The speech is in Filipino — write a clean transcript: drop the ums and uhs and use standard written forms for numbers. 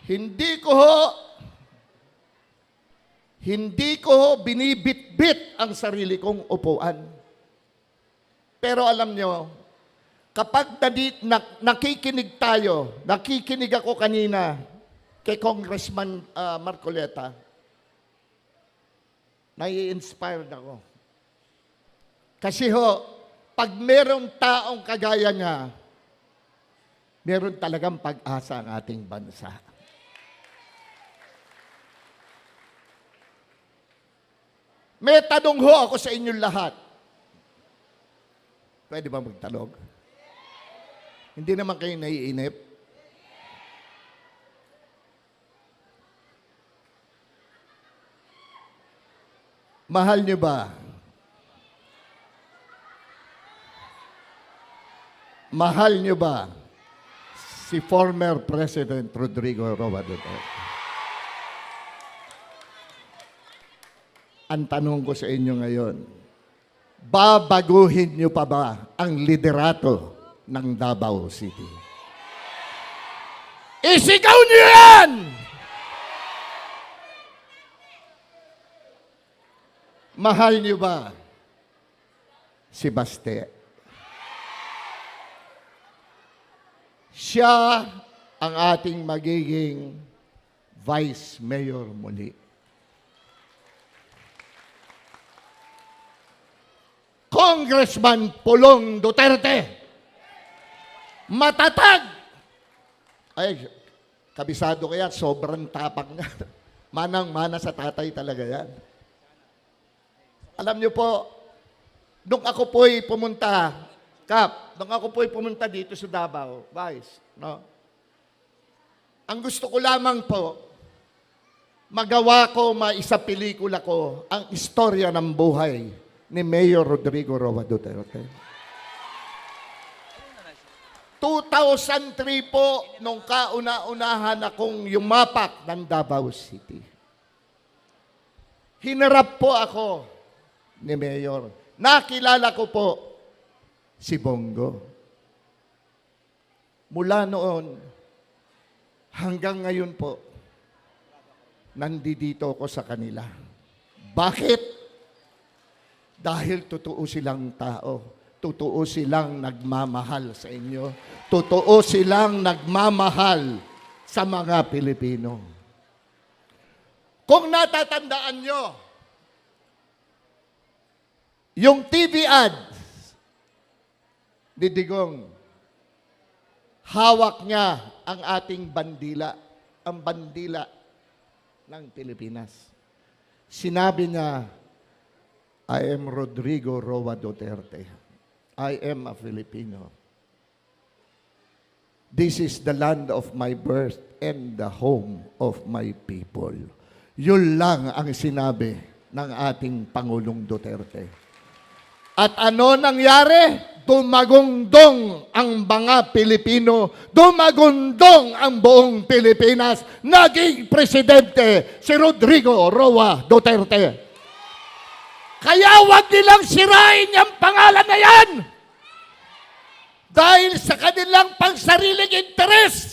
Hindi ko ho, hindi ko ho binibitbit ang sarili kong upuan. Pero alam nyo, kapag nakikinig tayo, nakikinig ako kanina kay Congressman Marcoleta, nai-inspired ako. Kasi ho, pag merong taong kagaya niya, meron talagang pag-asa ang ating bansa. May tanong ho ako sa inyong lahat. Pwede ba magtanong? Hindi naman kayo naiinip. Mahal niyo ba? Mahal niyo ba si former President Rodrigo Roa Duterte? Ang tanong ko sa inyo ngayon, babaguhin niyo pa ba ang liderato ng Davao City? Isigaw niyo yan! Mahal niyo ba si Baste? Siya ang ating magiging Vice Mayor muli. Congressman Pulong Duterte. Matatag. Ay, kabisado ko yan. Sobrang tapak nga. Manang-mana sa tatay talaga yan. Alam niyo po, nung ako po'y pumunta, nung ako po'y pumunta dito sa Davao, Vice, no? Ang gusto ko lamang po, magawa ko, maisapelikula ko, ang istorya ng buhay ni Mayor Rodrigo Roa Duterte. 2003 po, nung kauna-unahan akong yumapak ng Davao City. Hinarap po ako ni Mayor. Nakilala ko po si Bongo. Mula noon, hanggang ngayon po, nandito ko sa kanila. Bakit? Dahil totoo silang tao. Totoo silang nagmamahal sa inyo. Totoo silang nagmamahal sa mga Pilipino. Kung natatandaan nyo, yung TV ads, Digong, hawak niya ang ating bandila, ang bandila ng Pilipinas. Sinabi niya, I am Rodrigo Roa Duterte. I am a Filipino. This is the land of my birth and the home of my people. Yun lang ang sinabi ng ating Pangulong Duterte. At ano nangyari? Dumagundong ang mga Pilipino, dumagundong ang buong Pilipinas, naging presidente si Rodrigo Roa Duterte. Kaya wag nilang sirain yung pangalan na yan. Dahil sa kanilang pangsariling interes.